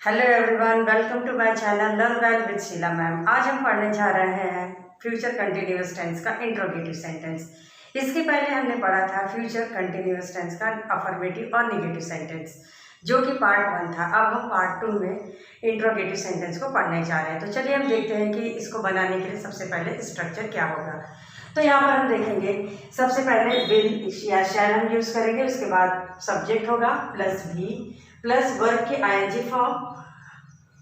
Hello everyone, welcome to my channel learn well with Sheela ma'am. आज हम पढ़ने जा रहे हैं फ्यूचर कंटिन्यूअस टेंस का इंट्रोगेटिव सेंटेंस। इसके पहले हमने पढ़ा था फ्यूचर कंटिन्यूअस टेंस का अफर्मेटिव और नेगेटिव सेंटेंस, जो कि पार्ट 1 था। अब हम पार्ट 2 में इंट्रोगेटिव सेंटेंस को पढ़ने जा रहे हैं। तो चलिए हम देखते हैं कि इसको बनाने के लिए सबसे पहले स्ट्रक्चर क्या होगा। तो यहाँ पर हम देखेंगे, सबसे पहले विल या शैल हम यूज़ करेंगे। उसके बाद सब्जेक्ट होगा प्लस भी प्लस वर्ब की आईएनजी फॉर्म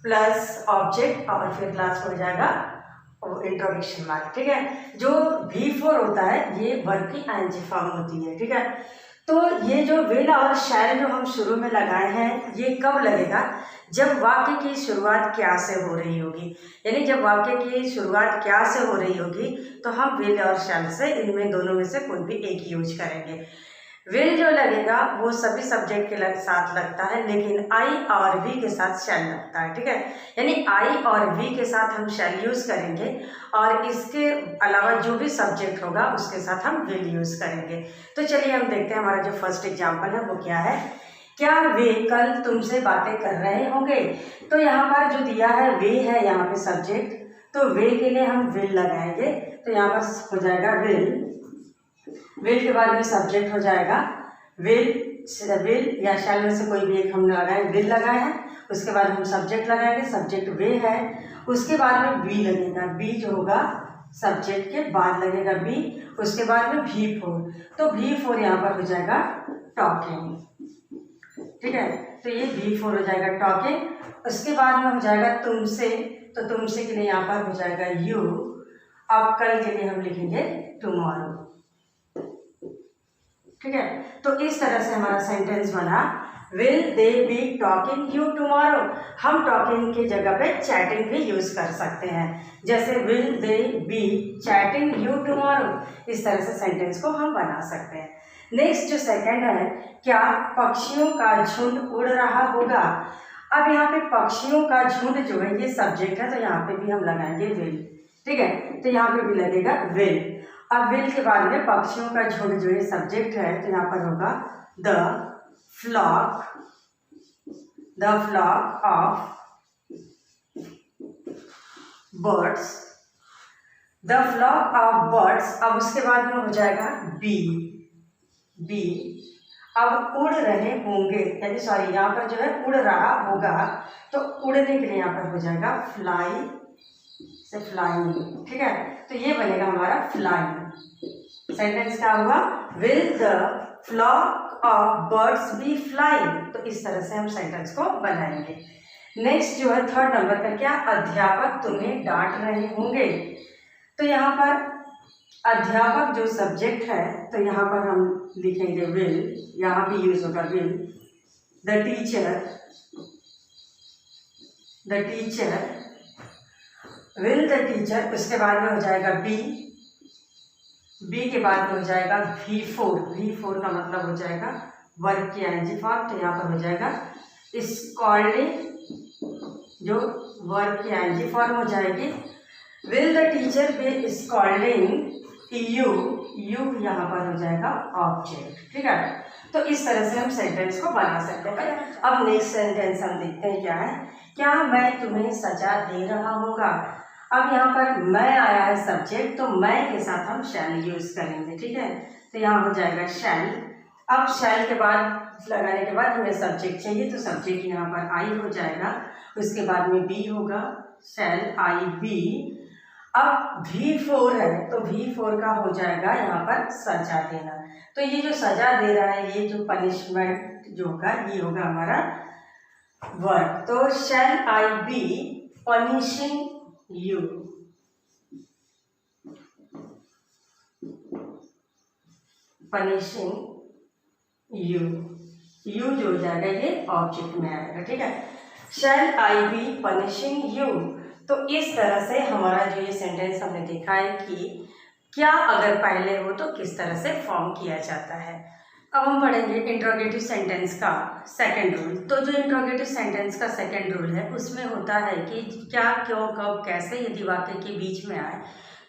प्लस ऑब्जेक्ट और फिर लास्ट हो जाएगा इंट्रोगेशन मार्क। ठीक है, जो V4 होता है ये वर्ब की आईएनजी फॉर्म होती है। ठीक है, तो ये जो विल और शैल जो हम शुरू में लगाए हैं ये कब लगेगा? जब वाक्य की शुरुआत क्या से हो रही होगी। यानी जब वाक्य की शुरुआत क्या से हो रही होगी तो हम विल और शैल से इनमें दोनों में से कोई भी एक यूज करेंगे। विल जो लगेगा वो सभी सब्जेक्ट के साथ लगता है, लेकिन आई और वी के साथ शैल लगता है। ठीक है, यानी आई और वी के साथ हम शैल यूज करेंगे और इसके अलावा जो भी सब्जेक्ट होगा उसके साथ हम विल यूज करेंगे। तो चलिए हम देखते हैं हमारा जो फर्स्ट एग्जाम्पल है वो क्या है। क्या वे कल तुमसे बातें कर रहे होंगे? तो यहाँ पर जो दिया है वे है यहाँ पे सब्जेक्ट, तो वे के लिए हम विल लगाएंगे। तो यहाँ पर हो जाएगा विल, विल के बाद में सब्जेक्ट हो जाएगा विल या शैल में से कोई भी एक हमने लगाए, विल लगाए हैं। उसके बाद हम सब्जेक्ट लगाएंगे, सब्जेक्ट वे है। उसके बाद में बी लगेगा, बी जो होगा सब्जेक्ट के बाद लगेगा बी। उसके बाद में V4, तो V4 यहाँ पर हो जाएगा टॉकिंग। ठीक है, तो ये V4 हो जाएगा टॉकिंग। उसके बाद में हो जाएगा तुमसे, तो तुमसे के लिए यहाँ पर हो जाएगा यू। अब कल के लिए हम लिखेंगे टुमारो। ठीक है, तो इस तरह से हमारा सेंटेंस बना, will they be talking you tomorrow. हम टॉकिंग की जगह पे चैटिंग भी यूज कर सकते हैं, जैसे will they B chatting you tomorrow. इस तरह से सेंटेंस को हम बना सकते हैं। नेक्स्ट जो सेकंड है, क्या पक्षियों का झुंड उड़ रहा होगा? अब यहाँ पे पक्षियों का झुंड जो है ये सब्जेक्ट है, तो यहाँ पे भी हम लगाएंगे विल। ठीक है, तो यहाँ पे भी लगेगा विल। अब विल के बाद में पक्षियों का झुंड जो है सब्जेक्ट है, तो यहाँ पर होगा the flock of birds, the flock of birds. अब उसके बाद में हो जाएगा बी, अब उड़ रहे होंगे, यानी सॉरी यहाँ पर जो है उड़ रहा होगा, तो उड़ने के लिए यहाँ पर हो जाएगा फ्लाई से फ्लाइंग। ठीक है, तो ये बनेगा हमारा फ्लाइंग। सेंटेंस क्या हुआ? Will the flock of birds be flying. तो इस तरह से हम सेंटेंस को बनाएंगे। नेक्स्ट जो है थर्ड नंबर का, क्या अध्यापक तुम्हें डांट रहे होंगे? तो यहाँ पर अध्यापक जो सब्जेक्ट है, तो यहाँ पर हम लिखेंगे विल, यहाँ भी यूज होगा will. The teacher will the teacher. उसके बाद में हो जाएगा बी के बाद में हो जाएगा V4 का मतलब हो जाएगा वर्ब की आईएनजी फॉर्म, तो यहाँ पर हो जाएगा स्कॉल्डिंग, जो वर्ब की आईएनजी फॉर्म हो जाएगी। Will the teacher be scolding you यहाँ पर हो जाएगा ऑब्जेक्ट। ठीक है, तो इस तरह से हम सेंटेंस को बना सकते हैं। अब नेक्स्ट सेंटेंस हम देखते हैं क्या है। क्या मैं तुम्हें सजा दे रहा होगा? अब यहाँ पर मैं आया है सब्जेक्ट, तो मैं के साथ हम शैल यूज करेंगे। ठीक है, तो यहाँ हो जाएगा शैल। अब शैल के बाद लगाने के बाद हमें सब्जेक्ट चाहिए, तो सब्जेक्ट यहाँ पर आई हो जाएगा। उसके बाद में बी होगा, शैल आई बी। अब V4 है, तो V4 का हो जाएगा यहाँ पर सजा देना। तो ये जो सजा दे रहा है, ये जो पनिशमेंट जो होगा, ये होगा हमारा वर्ब। तो शैल I B punishing you. You जो हो जाएगा ये ऑब्जेक्ट में आएगा। ठीक है, शैल आई बी पनिशिंग यू। तो इस तरह से हमारा जो ये सेंटेंस हमने देखा है कि क्या अगर पहले हो तो किस तरह से फॉर्म किया जाता है। अब हम पढ़ेंगे इंट्रोगेटिव सेंटेंस का सेकंड रूल। तो जो इंट्रोगेटिव सेंटेंस का सेकंड रूल है उसमें होता है कि क्या, क्यों, कब, कैसे यदि वाक्य के बीच में आए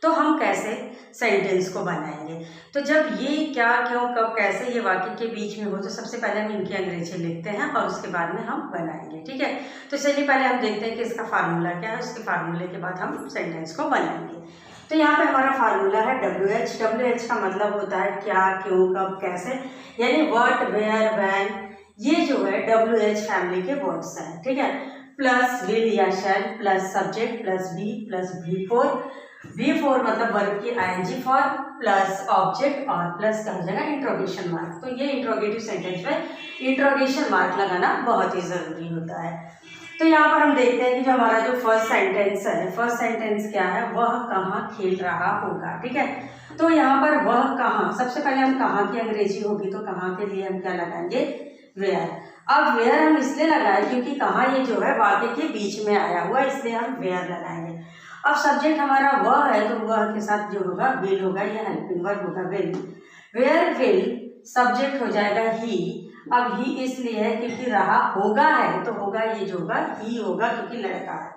तो हम कैसे सेंटेंस को बनाएंगे। तो जब ये क्या, क्यों, कब, कैसे ये वाक्य के बीच में हो तो सबसे पहले हम इनकी अंग्रेजी लिखते हैं और उसके बाद में हम बनाएंगे। ठीक है, तो चलिए पहले हम देखते हैं कि इसका फार्मूला क्या है, उसके फार्मूले के बाद हम सेंटेंस को बनाएंगे। तो यहाँ पे हमारा फार्मूला है WH। WH का मतलब होता है क्या, क्यों, कब, कैसे, यानी व्हाट, वेयर, व्हेन, ये जो है WH फैमिली के वर्ड्स हैं। ठीक है, प्लस विल या shall plus subject plus be plus V4 मतलब वर्ब की ING फॉर्म प्लस ऑब्जेक्ट और प्लस क्या हो जाएगा इंट्रोगेशन मार्क। तो ये इंट्रोगेटिव सेंटेंस में इंट्रोगेशन मार्क लगाना बहुत ही जरूरी होता है। तो यहाँ पर हम देखते हैं कि जो हमारा जो फर्स्ट सेंटेंस है, फर्स्ट सेंटेंस क्या है, वह कहाँ खेल रहा होगा। ठीक है, तो यहाँ पर वह कहाँ, सबसे पहले हम कहाँ की अंग्रेजी होगी तो कहाँ के लिए हम क्या लगाएंगे, वेयर। अब वेयर हम इसलिए लगाए क्योंकि कहाँ ये जो है वाक्य के बीच में आया हुआ, इसलिए हम वेयर लगाएंगे। अब सब्जेक्ट हमारा वह है तो वह के साथ जो होगा विल होगा, ये हेल्पिंग वर्ब होगा विल। वेयर विल सब्जेक्ट हो जाएगा ही। अब ही इसलिए है क्योंकि रहा होगा है तो होगा ये जो होगा ही होगा क्योंकि लड़का है।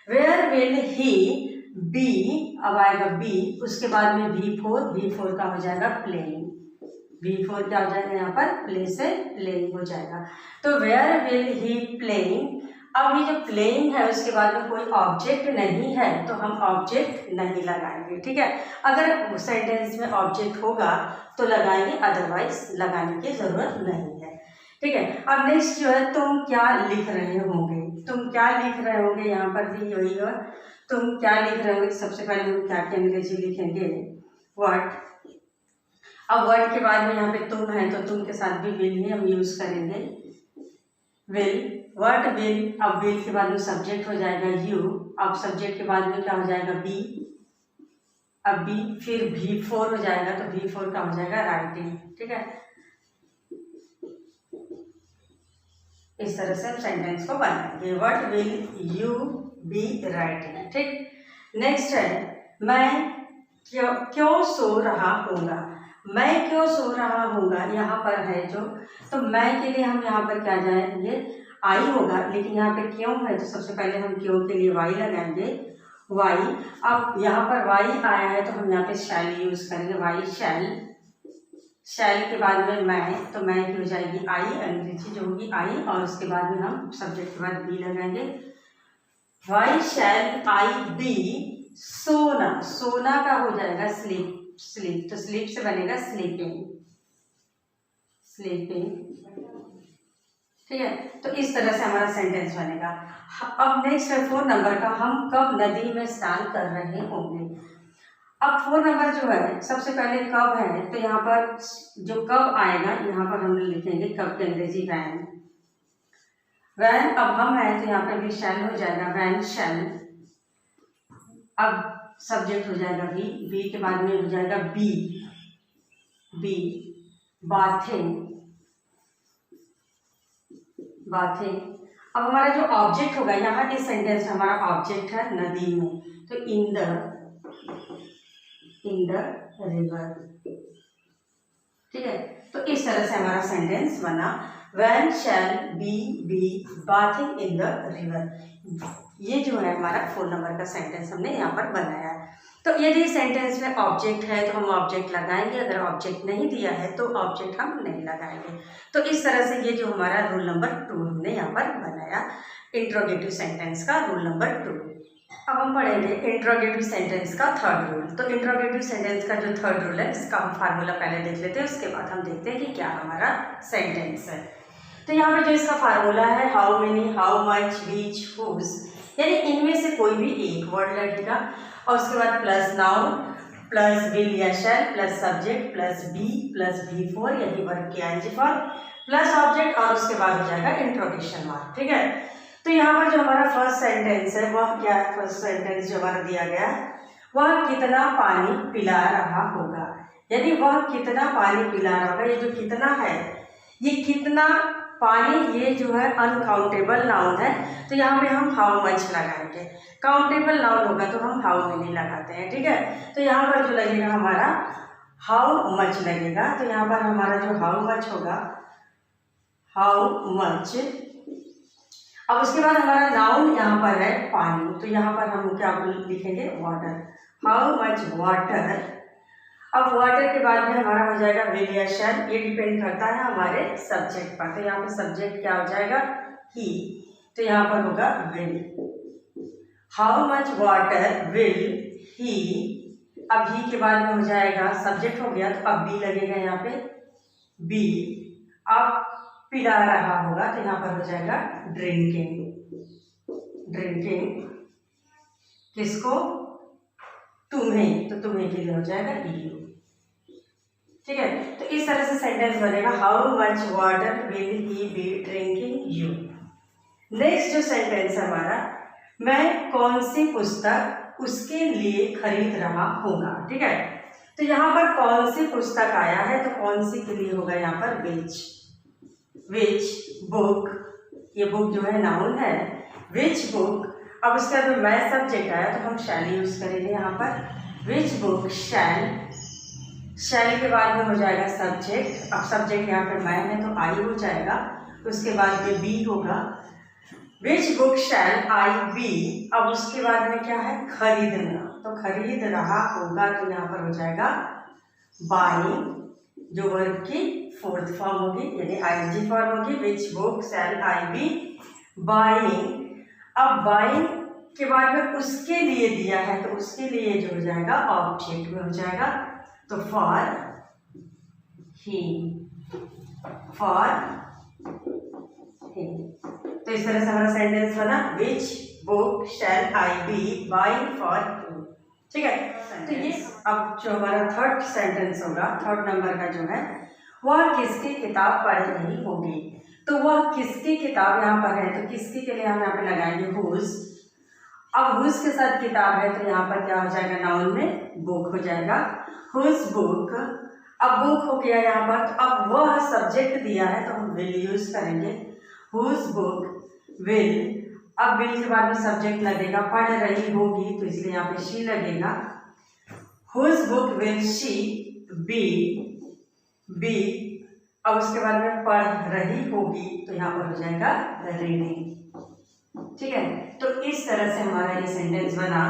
वेयर विल ही बी, अब आएगा बी, उसके बाद में V4 का हो जाएगा प्लेइंग। V4 क्या हो जाएगा यहाँ पर, प्ले से प्लेइंग हो जाएगा। तो वेयर विल ही प्लेइंग। अब ये जो प्लेइंग है उसके बाद में कोई ऑब्जेक्ट नहीं है तो हम ऑब्जेक्ट नहीं लगाएंगे। ठीक है, अगर सेंटेंस में ऑब्जेक्ट होगा तो लगाएंगे, अदरवाइज लगाने की जरूरत नहीं है। ठीक है, अब नेक्स्ट जो है तुम क्या लिख रहे होंगे, तुम क्या लिख रहे होंगे, यहाँ पर भी यही है, तुम क्या लिख रहे होंगे। सबसे पहले हम क्या की अंग्रेजी लिखेंगे, व्हाट। अब वर्ड के बाद में यहाँ पे तुम है तो तुम के साथ भी विल ही हम यूज करेंगे, विल, व्हाट विल। अब विल के बाद में सब्जेक्ट हो जाएगा यू, अब सब्जेक्ट के बाद में क्या हो जाएगा बी, अब बी, फिर V4 हो जाएगा तो V4 का हो जाएगा राइटिंग। ठीक है, इस तरह से हम सेंटेंस को बनाएंगे, what will you be writing. ठीक, नेक्स्ट है मैं क्यों सो रहा होगा। मैं क्यों सो रहा होगा यहाँ पर है जो, तो मैं के लिए हम यहाँ पर क्या जाएंगे, आई होगा, लेकिन यहाँ पे क्यों है तो सबसे पहले हम क्यों के लिए वाई लगाएंगे, वाई। अब यहाँ पर वाई आया है तो हम यहाँ पे शैल यूज करेंगे, वाई शैल। शैल के बाद में मैं, तो मैं की हो जाएगी आई, अंग्रेजी जो होगी आई, और उसके बाद में हम सब्जेक्ट के बाद बी लगाएंगे, वाई शैल आई बी सोना। सोना का हो जाएगा स्लीप, स्लीप तो स्लीप से बनेगा स्लीपिंग, स्लीपिंग। ठीक है, तो इस तरह से हमारा सेंटेंस बनेगा। अब नेक्स्ट है 4 नंबर का, हम कब नदी में स्नान कर रहे होंगे। अब 4 नंबर जो है सबसे पहले कब है तो यहाँ पर जो कब आएगा यहाँ पर हम लिखेंगे कब की अंग्रेजी वैन, वैन। अब हम है तो यहाँ पर भी शैल हो जाएगा, वैन शैल। अब सब्जेक्ट हो जाएगा बी के बाद में हो जाएगा बी, बाथिंग, बाथिंग। अब हमारा जो ऑब्जेक्ट होगा यहाँ इस सेंटेंस में हमारा ऑब्जेक्ट है नदी में, तो इन द रिवर। ठीक है, तो इस तरह से हमारा सेंटेंस बना, when shall be bathing in the river. ये जो है हमारा 4 नंबर का सेंटेंस हमने यहाँ पर बनाया है। तो यदि सेंटेंस में ऑब्जेक्ट है तो हम ऑब्जेक्ट लगाएंगे, अगर ऑब्जेक्ट नहीं दिया है तो ऑब्जेक्ट हम नहीं लगाएंगे। तो इस तरह से ये जो हमारा रूल नंबर 2 हमने यहाँ पर बनाया, इंट्रोगेटिव सेंटेंस का रूल नंबर 2। अब हम पढ़ेंगे इंट्रोगेटिव सेंटेंस का 3rd रूल। तो इंट्रोगेटिव सेंटेंस का जो 3rd रूल है इसका हम फार्मूला पहले देख लेते हैं, उसके बाद हम देखते हैं कि क्या हमारा सेंटेंस है। तो यहाँ पे जो इसका फार्मूला है, how many, how much, which, whose, यानी इनमें से कोई भी एक वर्ड लगेगा और उसके बाद प्लस नाउन प्लस विल या shall plus subject plus be plus V4 यही वर्ब की ING फॉर्म प्लस ऑब्जेक्ट और उसके बाद हो जाएगा इंट्रोगेशन मार्क। ठीक है, तो यहाँ पर जो हमारा फर्स्ट सेंटेंस है वह क्या है, फर्स्ट सेंटेंस जो हमारा दिया गया है, वह कितना पानी पिला रहा होगा, यानी वह कितना पानी पिला रहा होगा। ये जो कितना है, ये कितना पानी, ये जो है अनकाउंटेबल नाउन है, तो यहाँ पे हम हाउ मच लगाएंगे। काउंटेबल नाउन होगा तो हम हाउ मेनी लगाते हैं। ठीक है, तो यहाँ पर जो लगेगा हमारा हाउ मच लगेगा, तो यहाँ पर हमारा जो हाउ मच होगा, हाउ मच। अब उसके बाद हमारा नाउन यहाँ पर है पानी, तो यहाँ पर हम क्या लिखेंगे, वाटर, हाउ मच वाटर। अब वाटर के बाद में हमारा हो जाएगा विल या शैल, ये डिपेंड करता है हमारे सब्जेक्ट पर। तो यहाँ पे सब्जेक्ट क्या हो जाएगा, ही, तो यहाँ पर होगा will. How much water will ही, अब ही के बाद में हो जाएगा, सब्जेक्ट हो गया तो अब बी लगेगा यहाँ पे, बी। अब पिला रहा होगा तो यहाँ पर हो जाएगा ड्रिंकिंग। ड्रिंकिंग किसको, तुम्हें, तो तुम्हें के लिए हो जाएगा यू। ठीक है, तो इस तरह से सेंटेंस बनेगा, how much water will he be drinking you. Next जो सेंटेंस है हमारा, मैं कौन सी पुस्तक उसके लिए खरीद रहा होगा। ठीक है, तो यहाँ पर कौन सी पुस्तक आया है, तो कौन सी के लिए होगा यहाँ पर विच बुक, ये बुक जो है नाउन है, विच बुक। अब उसके बाद मैं सब्जेक्ट आया तो हम शैल यूज करेंगे यहाँ पर, विच बुक शैल, शैल के बाद में हो जाएगा सब्जेक्ट। अब सब्जेक्ट यहाँ पर मैं है तो आई हो जाएगा, उसके बाद में बी होगा, विच बुक शैल आई बी। अब उसके बाद में क्या है, खरीदना, तो खरीद रहा होगा तो यहाँ पर हो जाएगा बाइंग, जो वर्ब की फोर्थ फॉर्म होगी यानी आईएनजी फॉर्म होगी, which book shall I be buying. अब बाइंग के बाद में उसके लिए दिया है तो उसके लिए जो हो जाएगा ऑब्जेक्ट में हो जाएगा, तो फॉर ही, फॉर ही। तो इस तरह से हमारा सेंटेंस बना, which book shall I be buying for you. ठीक है, तो ये अब जो हमारा थर्ड सेंटेंस होगा, थर्ड नंबर का जो है, वह किसकी किताब पढ़ रही होगी। तो वह किसकी किताब यहाँ पर है, तो किसकी के लिए हम यहाँ पे लगाएंगे हुज। अब हुज के साथ किताब है तो यहाँ पर क्या हो जाएगा, नाउन में बुक हो जाएगा, हुज बुक। अब बुक हो गया यहाँ पर, तो अब वह सब्जेक्ट दिया है तो हम विल यूज करेंगे, हुज बुक विल। अब विल के बाद में सब्जेक्ट लगेगा, पढ़ रही होगी तो इसलिए यहाँ पे शी लगेगा, whose book will she be. अब उसके बाद में पढ़ रही होगी तो यहाँ पर हो जाएगा रीडिंग। ठीक है, तो इस तरह से हमारा ये सेंटेंस बना,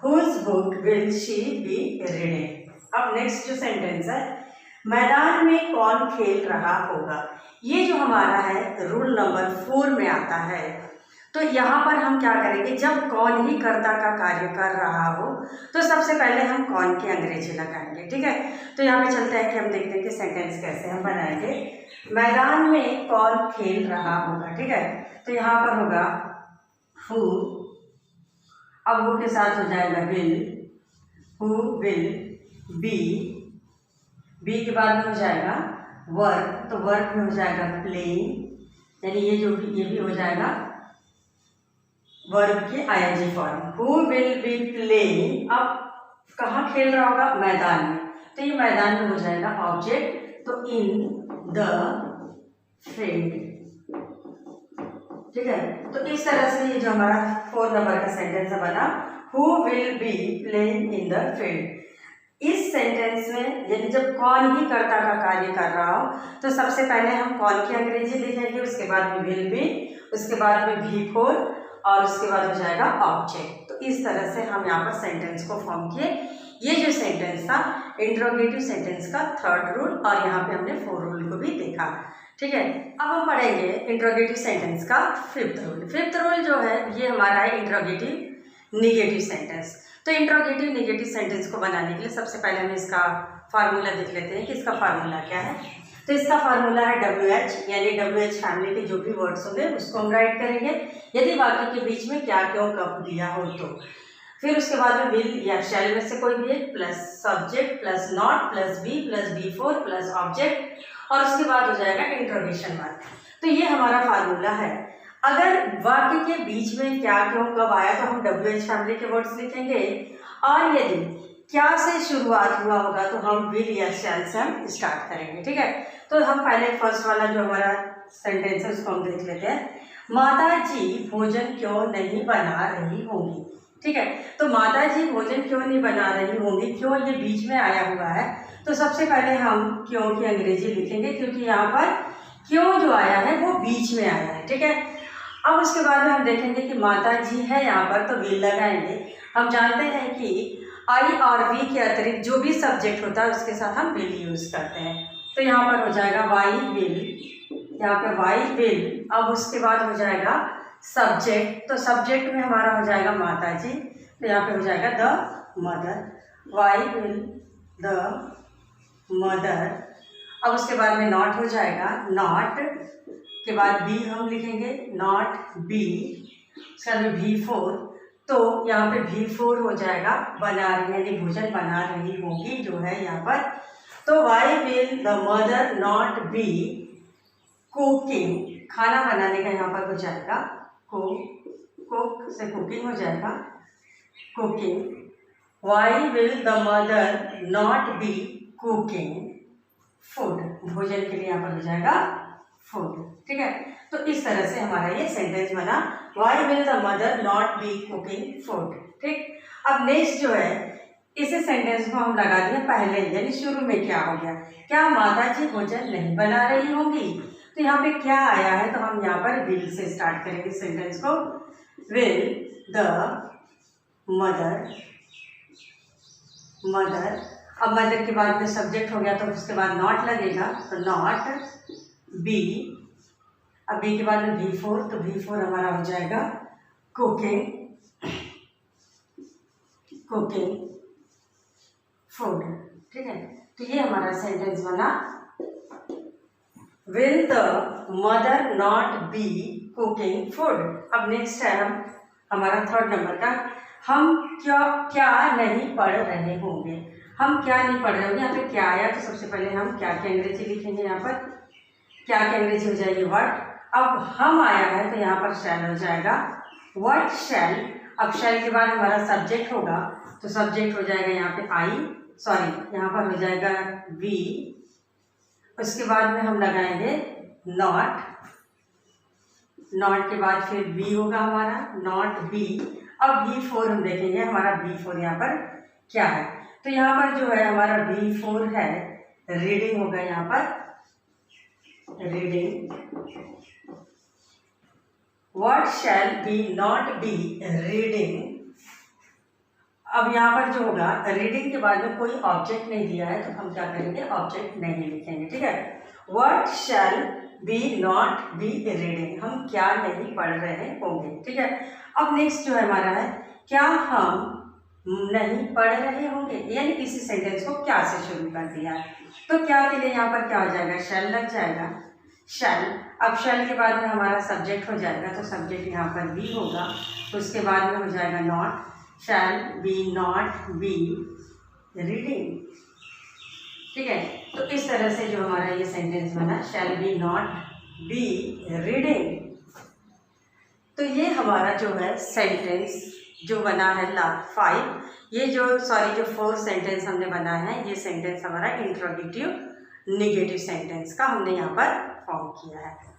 whose book will she be reading. अब नेक्स्ट जो सेंटेंस है, मैदान में कौन खेल रहा होगा। ये जो हमारा है रूल नंबर 4 में आता है। तो यहाँ पर हम क्या करेंगे, जब कौन ही कर्ता का कार्य कर रहा हो तो सबसे पहले हम कौन की अंग्रेजी लगाएंगे। ठीक है, तो यहाँ पे चलते हैं कि हम देखते हैं कि सेंटेंस कैसे हम बनाएंगे। मैदान में कौन खेल रहा होगा। ठीक है, तो यहाँ पर होगा हु, अब हु के साथ हो जाएगा विल, हु विल बी के बाद में हो जाएगा वर्क, तो वर्क में हो जाएगा प्लेइंग, यानी ये जो भी ये भी हो जाएगा वर्ब की ING form, who will be playing. अब कहाँ खेल रहा होगा, मैदान में, तो ये मैदान में हो जाएगा ऑब्जेक्ट, तो इन द फील्ड। ठीक है, तो इस तरह से ये जो हमारा 4 नंबर का सेंटेंस बना, who will be playing in the field. इस सेंटेंस में यानी जब कौन ही कर्ता का कार्य कर रहा हो तो सबसे पहले हम कौन की अंग्रेजी लिखेंगे, उसके बाद में विल बी, उसके बाद में भी फोर और उसके बाद हो जाएगा ऑब्जेक्ट। तो इस तरह से हम यहाँ पर सेंटेंस को फॉर्म किए। ये जो सेंटेंस था इंट्रोगेटिव सेंटेंस का 3rd रूल, और यहाँ पे हमने 4 रूल को भी देखा। ठीक है, अब हम पढ़ेंगे इंट्रोगेटिव सेंटेंस का 5th रूल। 5th रूल जो है ये हमारा है इंट्रोगेटिव निगेटिव सेंटेंस। तो इंट्रोगेटिव निगेटिव सेंटेंस को बनाने के लिए सबसे पहले हम इसका फार्मूला देख लेते हैं कि इसका फार्मूला क्या है। तो इसका फार्मूला है WH, यानी WH फैमिली के जो भी वर्ड्स होंगे उसको हम राइट करेंगे, यदि वाक्य के बीच में क्या क्यों कब दिया हो तो। फिर उसके बाद में विल या शैल में से कोई भी एक plus subject plus not plus be four plus object, और उसके बाद हो जाएगा इंट्रोगेशन मार्क। तो ये हमारा फार्मूला है। अगर वाक्य के बीच में क्या क्यों कब आया तो हम WH फैमिली के वर्ड्स लिखेंगे, और यदि क्या से शुरुआत हुआ होगा तो हम विल या शैल से हम स्टार्ट करेंगे। ठीक है, तो हम पहले फर्स्ट वाला जो हमारा सेंटेंस है उसको हम देख लेते हैं। माता जी भोजन क्यों नहीं बना रही होंगी। ठीक है, तो माता जी भोजन क्यों नहीं बना रही होंगी, क्यों ये बीच में आया हुआ है, तो सबसे पहले हम क्यों की अंग्रेजी लिखेंगे, क्योंकि यहाँ पर क्यों जो आया है वो बीच में आया है। ठीक है, अब उसके बाद में हम देखेंगे कि माता जी है यहाँ पर तो विल लगाएंगे। हम जानते हैं कि आई और वी के अतिरिक्त जो भी सब्जेक्ट होता है उसके साथ हम विल यूज़ करते हैं। तो यहाँ पर हो जाएगा वाई विल, यहाँ पे वाई विल। अब उसके बाद हो जाएगा सब्जेक्ट, तो सब्जेक्ट में हमारा हो जाएगा माता जी, तो यहाँ पे हो जाएगा the mother, why will the mother. अब उसके बाद में नॉट हो जाएगा, नॉट के बाद बी हम लिखेंगे, नॉट बी, उसके बाद V4, तो यहाँ पे V4 हो जाएगा बना रही, यानी भोजन बना रही होगी जो है यहाँ पर। तो why will the mother not be cooking, खाना बनाने का यहाँ पर हो जाएगा कुक से कुकिंग हो जाएगा cooking. Why will the mother not be cooking food, भोजन के लिए यहाँ पर हो जाएगा फूड। ठीक है, तो इस तरह से हमारा ये सेंटेंस बना, why will the mother not be cooking food. ठीक, अब नेक्स्ट जो है इसी सेंटेंस को हम लगा दिए पहले, यानी शुरू में क्या हो गया, क्या माता जी भोजन नहीं बना रही होंगी, तो यहाँ पे क्या आया है, तो हम यहाँ पर विल से स्टार्ट करेंगे सेंटेंस को। विल द मदर, मदर, अब मदर के बाद में सब्जेक्ट हो गया तो उसके बाद नॉट लगेगा, तो नॉट बी, अब बी के बाद में V4, तो V4 हमारा हो जाएगा कुकिंग, कुकिंग फूड। ठीक है, तो ये हमारा सेंटेंस बना, will the mother not be cooking food. अब नेक्स्ट है हमारा थर्ड नंबर का, हम क्या नहीं पढ़ रहे होंगे, हम क्या नहीं पढ़ रहे होंगे। यहाँ पे क्या आया, तो सबसे पहले हम क्या की अंग्रेजी लिखेंगे, यहाँ पर क्या की अंग्रेजी हो जाएगी व्हाट। अब हम आया है तो यहाँ पर शैल हो जाएगा, व्हाट शैल। अब शैल के बाद हमारा सब्जेक्ट होगा, तो सब्जेक्ट हो जाएगा यहाँ पे यहाँ पर हो जाएगा वी, उसके बाद में हम लगाएंगे नॉट, नॉट के बाद फिर बी होगा हमारा, नॉट बी। अब V4 हम देखेंगे हमारा V4 यहाँ पर क्या है, तो यहाँ पर जो है हमारा V4 है रीडिंग होगा, यहाँ पर reading. What shall be not be reading. अब यहाँ पर जो होगा रीडिंग के बाद में कोई ऑब्जेक्ट नहीं दिया है, तो हम क्या करेंगे, ऑब्जेक्ट नहीं लिखेंगे। ठीक है, what shall be not be reading, हम क्या नहीं पढ़ रहे होंगे। ठीक है, अब नेक्स्ट जो है हमारा है, क्या हम नहीं पढ़ रहे होंगे, यानी इसी सेंटेंस को क्या से शुरू कर दिया है, तो क्या के लिए यहाँ पर क्या हो जाएगा, शैल लग जाएगा, शैल। अब शैल के बाद में हमारा सब्जेक्ट हो जाएगा, तो सब्जेक्ट यहाँ पर बी होगा, तो उसके बाद में हो जाएगा not, shall be not be reading. ठीक है, तो इस तरह से जो हमारा ये सेंटेंस बना, shall be not be reading. तो ये हमारा जो है सेंटेंस जो बना है 5, ये जो 4 सेंटेंस हमने बनाए हैं, ये सेंटेंस हमारा इंट्रोगेटिव नेगेटिव सेंटेंस का हमने यहाँ पर फॉर्म किया है।